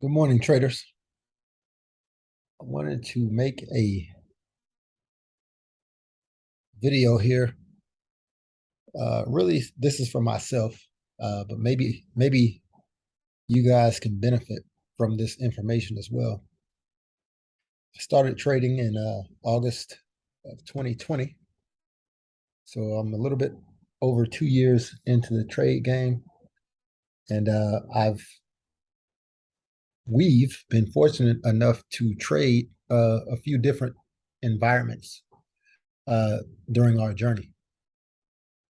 Good morning, traders. I wanted to make a video here. Really, this is for myself, but maybe you guys can benefit from this information as well. I started trading in August of 2020, so I'm a little bit over 2 years into the trade game, and we've been fortunate enough to trade a few different environments during our journey.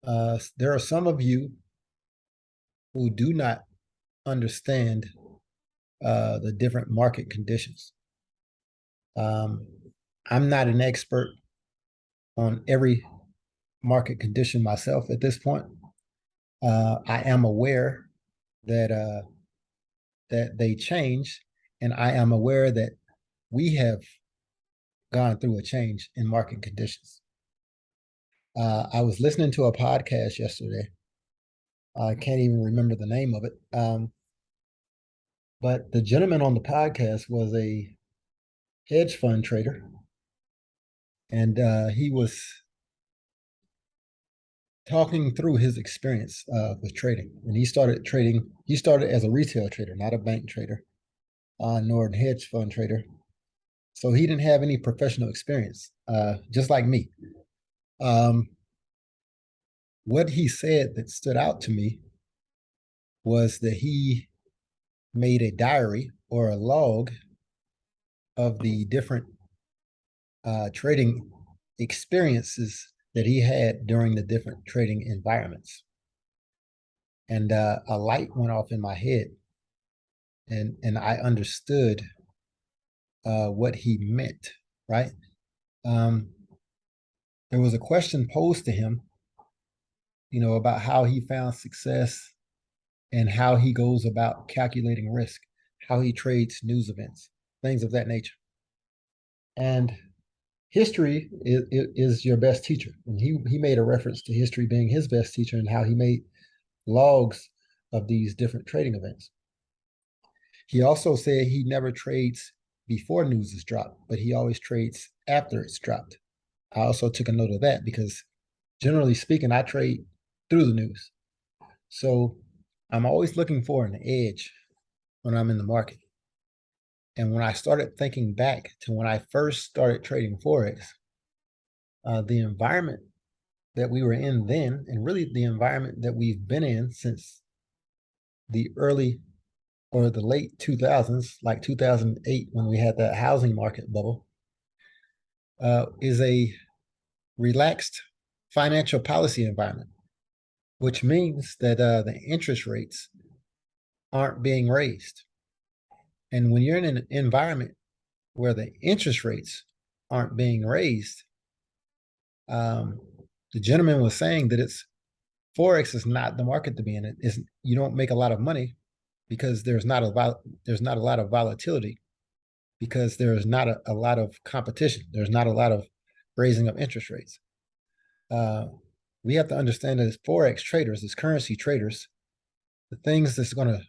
There are some of you who do not understand the different market conditions. Um, I'm not an expert on every market condition myself at this point. I am aware that that they change, and I am aware that we have gone through a change in market conditions. I was listening to a podcast yesterday. I can't even remember the name of it. But the gentleman on the podcast was a hedge fund trader, and he was talking through his experience with trading. And he started trading. He started as a retail trader, not a bank trader, nor a hedge fund trader. So he didn't have any professional experience, just like me. Um, what he said that stood out to me was that he made a diary or a log of the different trading experiences that he had during the different trading environments. And a light went off in my head, and I understood what he meant, right? Um, there was a question posed to him, about how he found success and how he goes about calculating risk, how he trades news events, things of that nature. And history is your best teacher. And he made a reference to history being his best teacher and how he made logs of these different trading events. He also said he never trades before news is dropped, but he always trades after it's dropped. I also took a note of that because generally speaking, I trade through the news. So I'm always looking for an edge when I'm in the market. And when I started thinking back to when I first started trading Forex, the environment that we were in then, and really the environment that we've been in since the early or the late 2000s, like 2008 when we had that housing market bubble, is a relaxed financial policy environment, which means that the interest rates aren't being raised. And when you're in an environment where the interest rates aren't being raised, um, the gentleman was saying that it's Forex is not the market to be in. It is you don't make a lot of money because there's not a lot of volatility because there's not a lot of competition. There's not a lot of raising of interest rates. Uh, we have to understand that as Forex traders, as currency traders, the things that's going to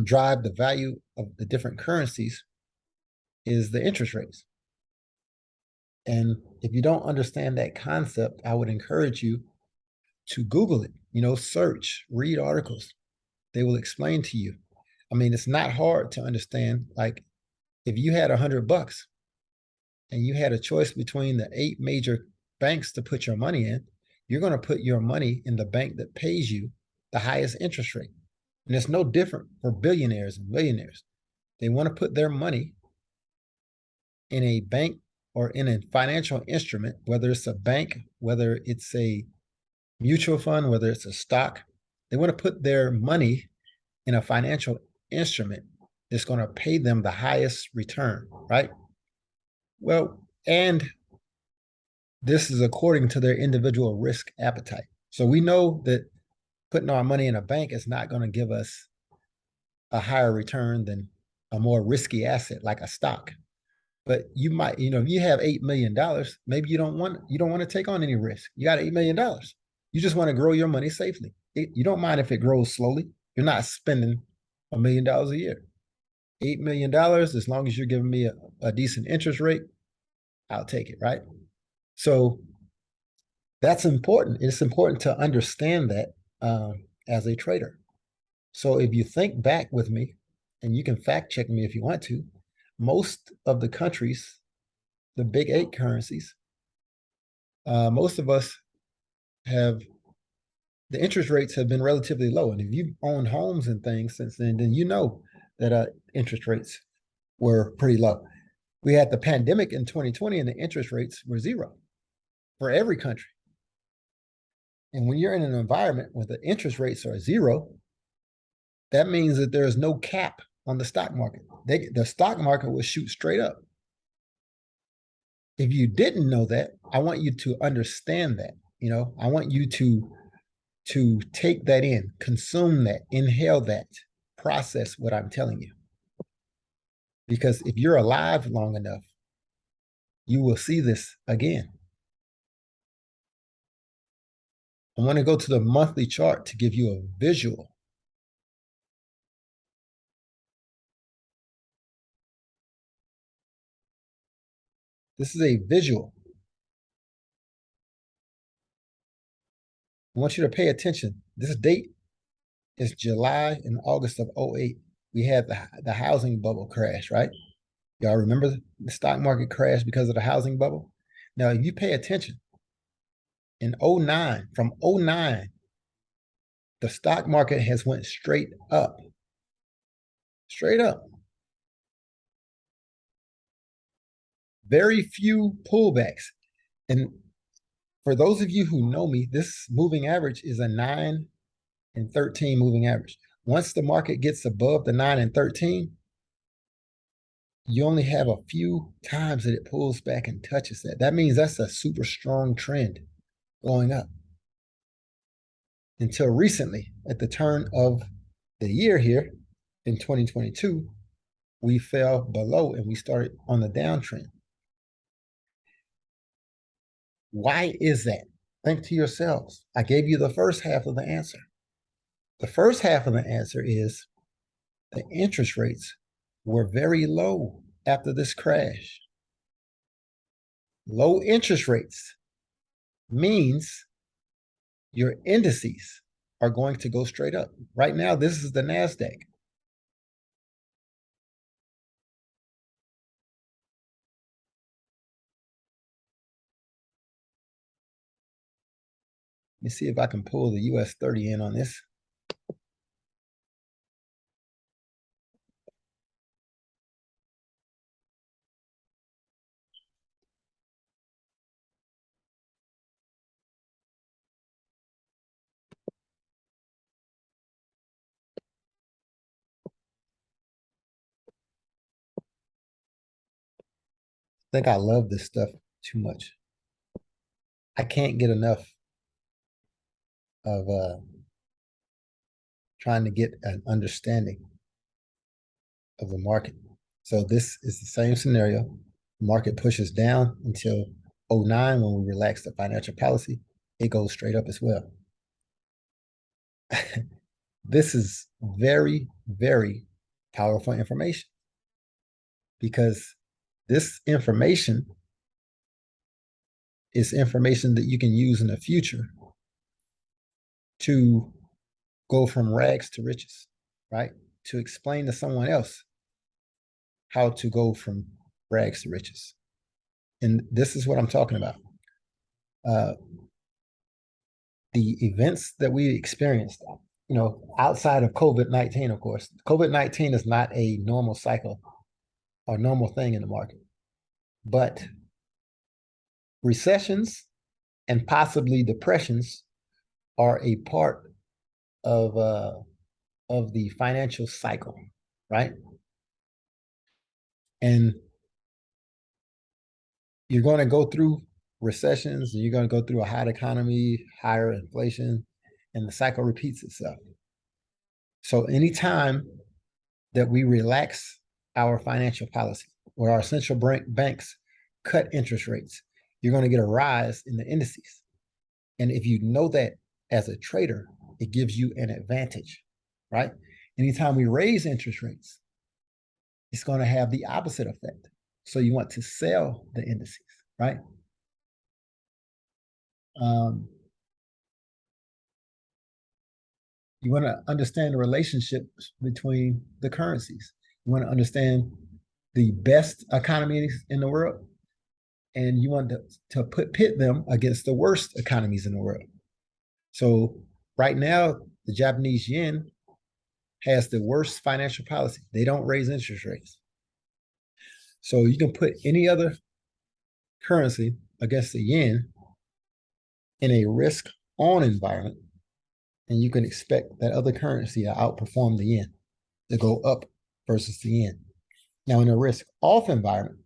drive the value of the different currencies is the interest rates. And if you don't understand that concept, I would encourage you to Google it, search, read articles. They will explain to you. I mean, it's not hard to understand. Like if you had $100 and you had a choice between the 8 major banks to put your money in, you're going to put your money in the bank that pays you the highest interest rate. And it's no different for billionaires and millionaires. They want to put their money in a bank or in a financial instrument, whether it's a bank, whether it's a mutual fund, whether it's a stock. They want to put their money in a financial instrument that's going to pay them the highest return, right? Well, and this is according to their individual risk appetite. So we know that putting our money in a bank is not going to give us a higher return than a more risky asset like a stock. But you might, if you have $8 million, maybe you don't want to take on any risk. You got $8 million. You just want to grow your money safely. You don't mind if it grows slowly. You're not spending $1 million a year. $8 million, as long as you're giving me a decent interest rate, I'll take it, right? So that's important. It's important to understand that as a trader. So if you think back with me, and you can fact check me if you want to, most of the countries, the big eight currencies, most of us have the interest rates have been relatively low. And if you've owned homes and things since then you know that interest rates were pretty low. We had the pandemic in 2020 and the interest rates were zero for every country. And when you're in an environment where the interest rates are zero, that means that there is no cap on the stock market. The stock market will shoot straight up. If you didn't know that, I want you to understand that. I want you to take that in, consume that, inhale that, process what I'm telling you. Because if you're alive long enough, you will see this again. I want to go to the monthly chart to give you a visual. This is a visual. I want you to pay attention. This date is July and August of 08. We had the housing bubble crash, right? Y'all remember the stock market crash because of the housing bubble? Now, if you pay attention, in 09, from 09, the stock market has went straight up. Straight up. Very few pullbacks. And for those of you who know me, this moving average is a 9 and 13 moving average. Once the market gets above the 9 and 13, you only have a few times that it pulls back and touches that. That means that's a super strong trend going up. Until recently, at the turn of the year here in 2022, we fell below and we started on the downtrend. Why is that? Think to yourselves. I gave you the first half of the answer. The first half of the answer is the interest rates were very low after this crash. Low interest rates means your indices are going to go straight up. Right now, this is the NASDAQ. Let me see if I can pull the US 30 in on this. I think I love this stuff too much. I can't get enough of trying to get an understanding of the market. So this is the same scenario. The market pushes down until 09 when we relax the financial policy. It goes straight up as well. This is very, very powerful information because this information is information that you can use in the future to go from rags to riches, right? To explain to someone else how to go from rags to riches. And this is what I'm talking about. The events that we experienced, outside of COVID-19, of course, COVID-19 is not a normal cycle or normal thing in the market, but recessions and possibly depressions are a part of the financial cycle, right? And you're going to go through recessions, and you're going to go through a hot economy, higher inflation, and the cycle repeats itself. So anytime that we relax our financial policy or our central banks cut interest rates, you're going to get a rise in the indices. And if you know that as a trader, it gives you an advantage, right? Anytime we raise interest rates, it's going to have the opposite effect. So you want to sell the indices, right? Um, you want to understand the relationships between the currencies. You want to understand the best economies in the world, and you want to pit them against the worst economies in the world. So right now, the Japanese yen has the worst financial policy. They don't raise interest rates. So you can put any other currency against the yen in a risk on environment, and you can expect that other currency to outperform the yen, to go up versus the yen. Now, in a risk off environment,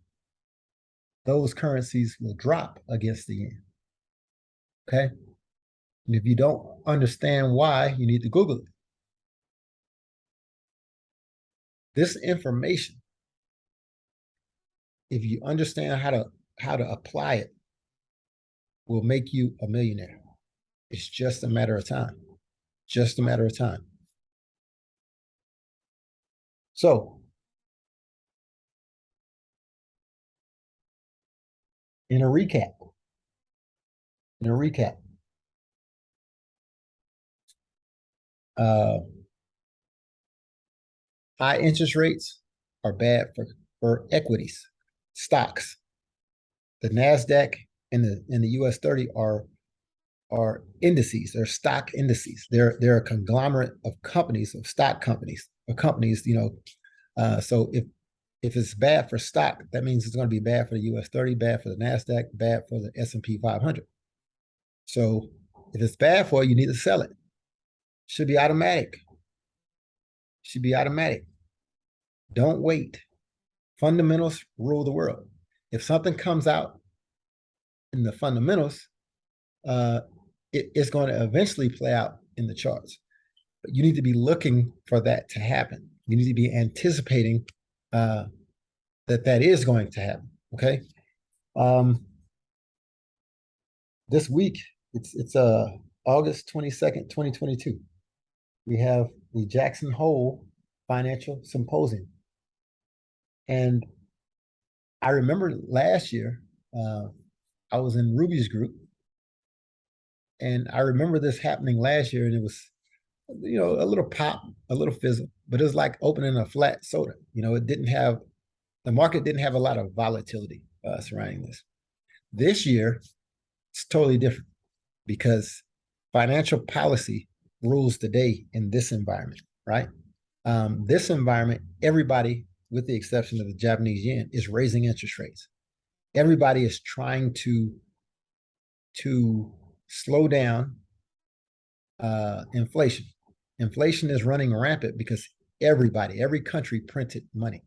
those currencies will drop against the yen. Okay. And if you don't understand why, you need to Google it. This information, if you understand how to apply it, will make you a millionaire. It's just a matter of time. Just a matter of time. So, in a recap, in a recap, uh, high interest rates are bad for equities, stocks. The Nasdaq and the US 30 are indices. They're stock indices. They're a conglomerate of companies, of stock companies, of companies. So if it's bad for stock, that means it's going to be bad for the US 30, bad for the Nasdaq, bad for the S&P 500. So if it's bad for you, you need to sell it. Should be automatic. Should be automatic. Don't wait. Fundamentals rule the world. If something comes out in the fundamentals, uh, it's going to eventually play out in the charts. But you need to be looking for that to happen. You need to be anticipating that is going to happen. Okay. Um, this week, it's August 22nd, 2022. We have the Jackson Hole Financial Symposium. And I remember last year, I was in Ruby's group, and I remember this happening last year, and it was, a little pop, a little fizzle, but it was like opening a flat soda. It didn't have, the market didn't have a lot of volatility surrounding this. This year, it's totally different because financial policy rules the day in this environment, right? This environment, everybody, with the exception of the Japanese yen, is raising interest rates. Everybody is trying to slow down inflation. Inflation is running rampant because every country printed money.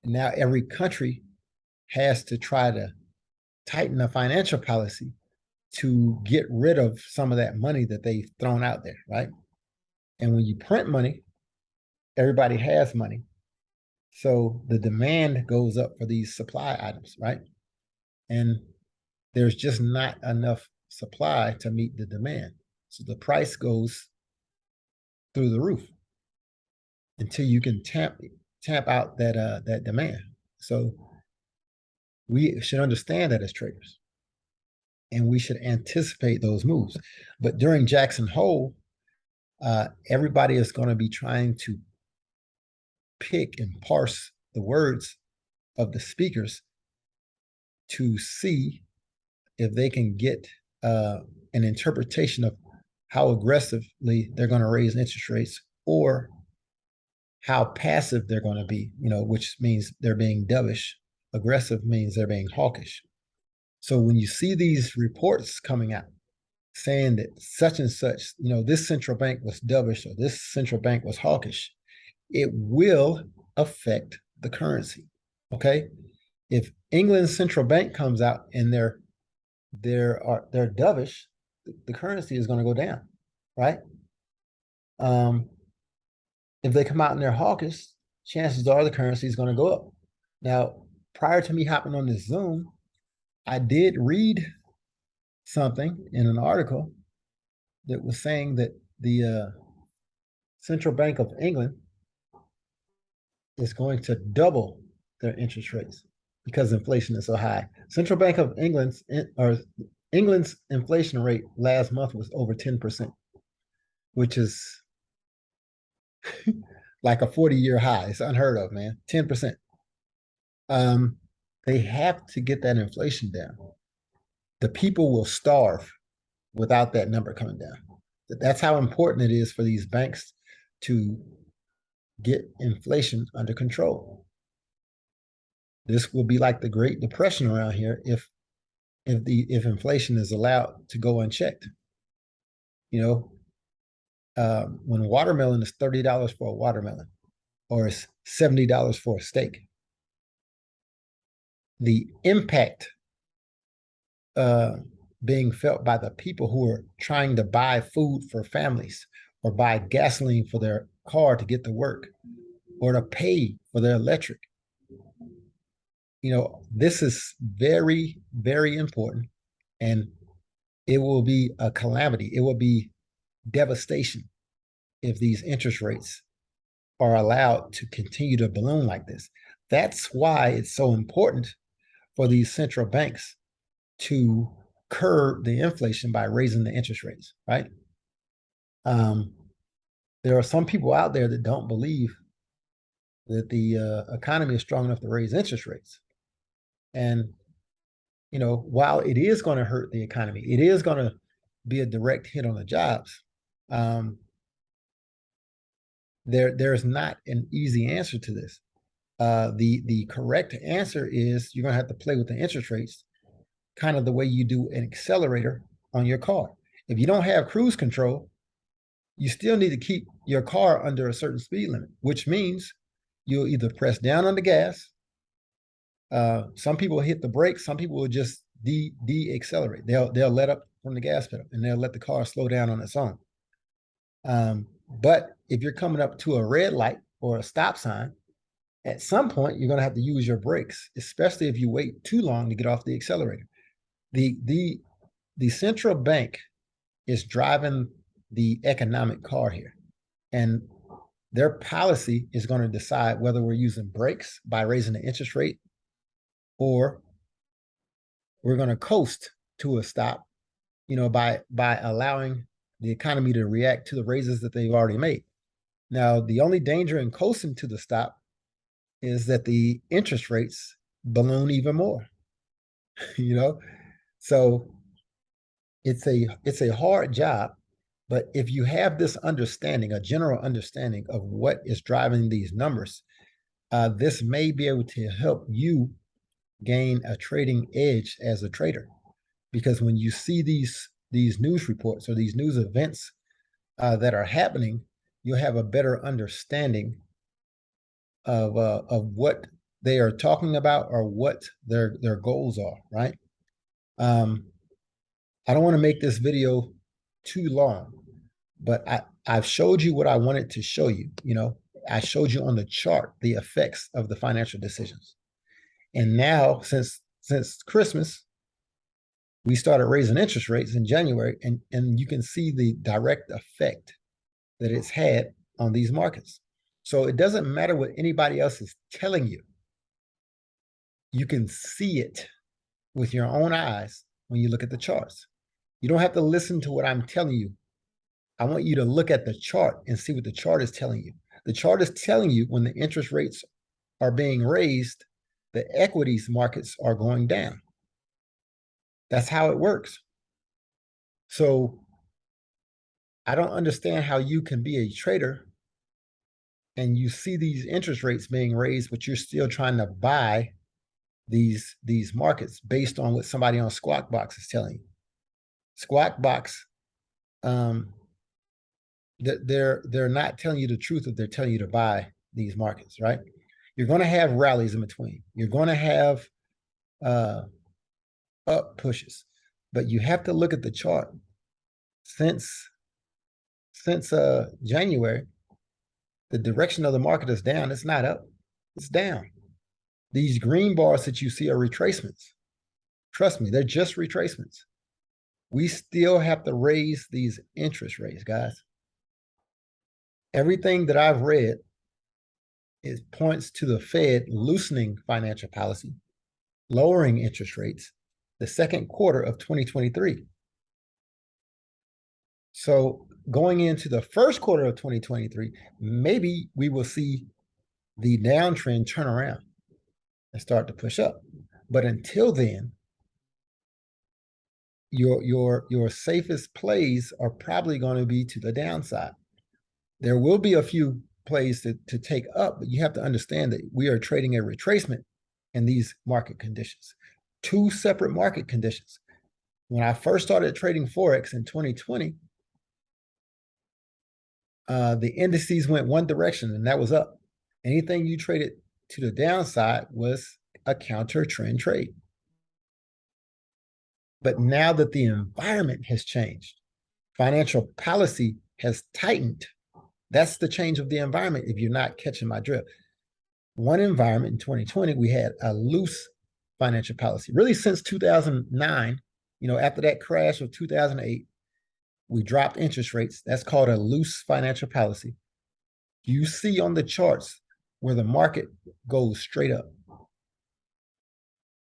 And now every country has to try to tighten the financial policy to get rid of some of that money that they've thrown out there, right? And when you print money, everybody has money. So the demand goes up for these supply items, right? And there's just not enough supply to meet the demand. So the price goes through the roof until you can tamp out that demand. So we should understand that as traders, and we should anticipate those moves. But during Jackson Hole, everybody is going to be trying to pick and parse the words of the speakers to see if they can get an interpretation of how aggressively they're going to raise interest rates, or how passive they're going to be, which means they're being dovish. Aggressive means they're being hawkish. So when you see these reports coming out saying that such and such, this central bank was dovish or this central bank was hawkish, it will affect the currency. Okay. If England's central bank comes out and they're dovish, the currency is going to go down, right? If they come out and they're hawkish, chances are the currency is going to go up. Now, prior to me hopping on this Zoom, I did read something in an article that was saying that the Central Bank of England is going to double their interest rates because inflation is so high. Central Bank of England's inflation rate last month was over 10%, which is like a 40-year high. It's unheard of, man. 10%. They have to get that inflation down. The people will starve without that number coming down. That's how important it is for these banks to get inflation under control. This will be like the Great Depression around here if inflation is allowed to go unchecked. You know, when watermelon is $30 for a watermelon, or it's $70 for a steak, the impact being felt by the people who are trying to buy food for families, or buy gasoline for their car to get to work, or to pay for their electric. You know, this is very, very important, and it will be a calamity. It will be devastation if these interest rates are allowed to continue to balloon like this. That's why it's so important for these central banks to curb the inflation by raising the interest rates, right? There are some people out there that don't believe that the economy is strong enough to raise interest rates. And, you know, while it is going to hurt the economy, it is going to be a direct hit on the jobs. There's not an easy answer to this. The correct answer is you're going to have to play with the interest rates, kind of the way you do an accelerator on your car. If you don't have cruise control, you still need to keep your car under a certain speed limit, which means you'll either press down on the gas. Some people hit the brakes. Some people will just de-accelerate. They'll let up from the gas pedal and they'll let the car slow down on its own. But if you're coming up to a red light or a stop sign, at some point you're going to have to use your brakes, especially if you wait too long to get off the accelerator. The central bank is driving the economic car here, and their policy is going to decide whether we're using brakes by raising the interest rate, or we're going to coast to a stop, you know, by allowing the economy to react to the raises that they've already made. Now, the only danger in coasting to the stop is that the interest rates balloon even more. You know, so it's a hard job, but if you have this understanding, a general understanding of what is driving these numbers, this may be able to help you gain a trading edge as a trader. Because when you see these news reports or these news events that are happening, you'll have a better understanding of what they are talking about or what their goals are, right? I don't want to make this video too long, but I've showed you what I wanted to show you. You know, I showed you on the chart the effects of the financial decisions. And now, since Christmas, we started raising interest rates in January, and you can see the direct effect that it's had on these markets. So it doesn't matter what anybody else is telling you. You can see it with your own eyes when you look at the charts. You don't have to listen to what I'm telling you. I want you to look at the chart and see what the chart is telling you. The chart is telling you when the interest rates are being raised, the equities markets are going down. That's how it works. So I don't understand how you can be a trader and you see these interest rates being raised, but you're still trying to buy these markets based on what somebody on Squawk Box is telling you. Squawk Box, they're not telling you the truth if they're telling you to buy these markets, right? You're going to have rallies in between. You're going to have up pushes, but you have to look at the chart. Since January, the direction of the market is down. It's not up, it's down. These green bars that you see are retracements. Trust me, they're just retracements. We still have to raise these interest rates, guys. Everything that I've read It points to the Fed loosening financial policy, lowering interest rates the second quarter of 2023. So going into the first quarter of 2023, maybe we will see the downtrend turn around and start to push up. But until then, your safest plays are probably going to be to the downside. There will be a few plays to take up, but you have to understand that we are trading a retracement in these market conditions. Two separate market conditions. When I first started trading Forex in 2020, the indices went one direction, and that was up. Anything you traded to the downside was a counter trend trade. But now that the environment has changed, financial policy has tightened. That's the change of the environment, if you're not catching my drift. One environment in 2020, we had a loose financial policy. Really, since 2009, after that crash of 2008, we dropped interest rates. That's called a loose financial policy. You see on the charts where the market goes straight up.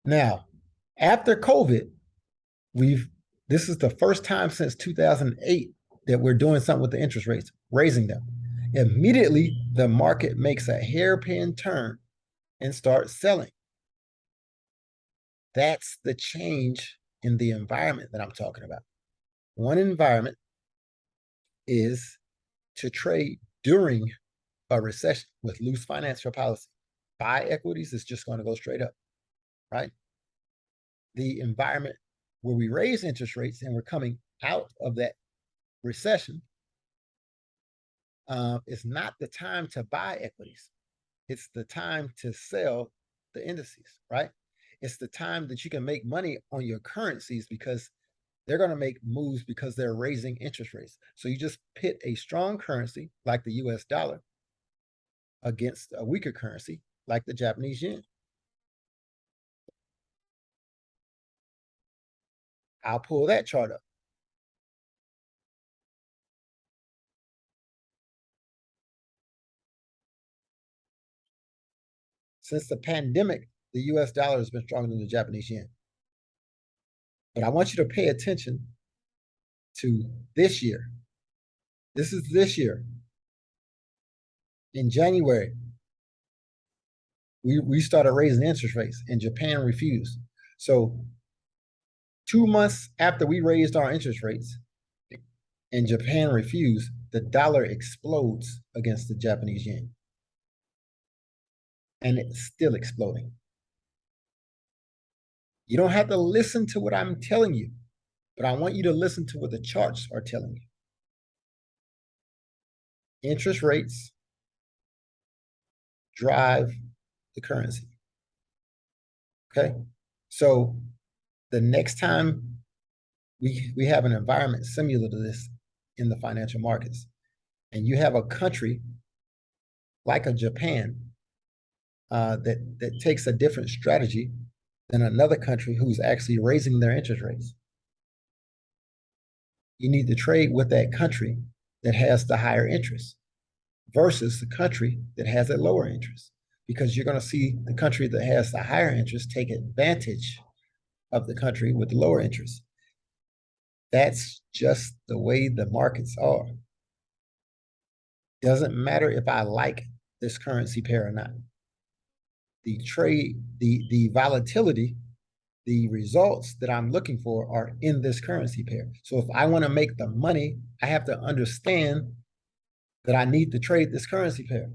Now, after COVID, this is the first time since 2008 that we're doing something with the interest rates, raising them. Immediately, the market makes a hairpin turn and starts selling. That's the change in the environment that I'm talking about. One environment is to trade during a recession with loose financial policy. Buy equities is just going to go straight up, right? The environment where we raise interest rates and we're coming out of that recession, it's not the time to buy equities. It's the time to sell the indices, right? It's the time that you can make money on your currencies because they're going to make moves because they're raising interest rates. So you just pit a strong currency like the US dollar against a weaker currency like the Japanese yen. I'll pull that chart up. Since the pandemic, the US dollar has been stronger than the Japanese yen. But I want you to pay attention to this year. This is this year. In January, we started raising interest rates and Japan refused. So 2 months after we raised our interest rates and Japan refused, the dollar explodes against the Japanese yen. And it's still exploding. You don't have to listen to what I'm telling you, but I want you to listen to what the charts are telling you. Interest rates drive the currency. Okay? So the next time we have an environment similar to this in the financial markets, and you have a country like a Japan that takes a different strategy than another country who's actually raising their interest rates, you need to trade with that country that has the higher interest versus the country that has a lower interest, because you're going to see the country that has the higher interest take advantage of the country with the lower interest. That's just the way the markets are. Doesn't matter if I like this currency pair or not. The trade, the volatility, the results that I'm looking for are in this currency pair. So if I want to make the money, I have to understand that I need to trade this currency pair.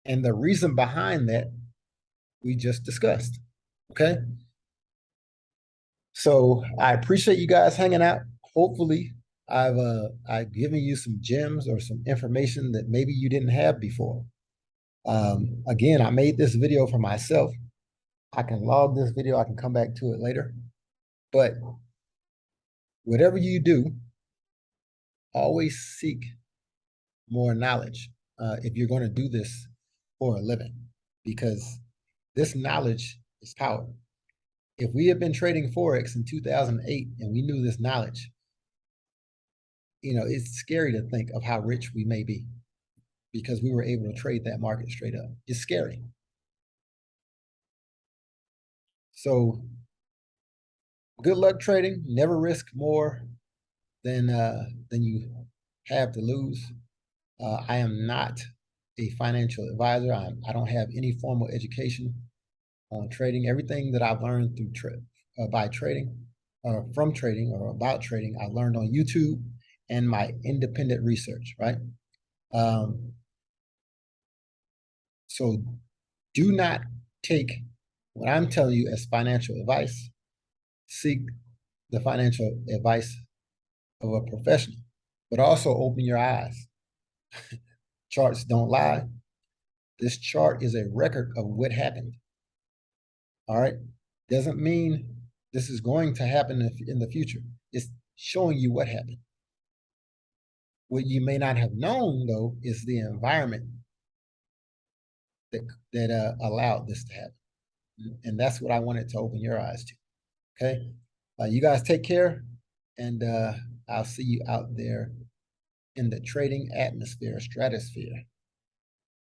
And the reason behind that, we just discussed, okay? So I appreciate you guys hanging out. Hopefully I've given you some gems or some information that maybe you didn't have before. Again, I made this video for myself. I can log this video. I can come back to it later. But whatever you do, always seek more knowledge if you're going to do this for a living, because this knowledge is power. If we had been trading Forex in 2008 and we knew this knowledge, it's scary to think of how rich we may be, because we were able to trade that market straight up. It's scary. So good luck trading. Never risk more than you have to lose. I am not a financial advisor. I don't have any formal education on trading. Everything that I've learned through by trading, from trading or about trading, I learned on YouTube and my independent research. Right. Um, so do not take what I'm telling you as financial advice. Seek the financial advice of a professional, but also open your eyes. Charts don't lie. This chart is a record of what happened. All right. Doesn't mean this is going to happen in the future. It's showing you what happened. What you may not have known, though, is the environment that allowed this to happen. And that's what I wanted to open your eyes to. Okay. You guys take care, and I'll see you out there in the trading atmosphere, stratosphere.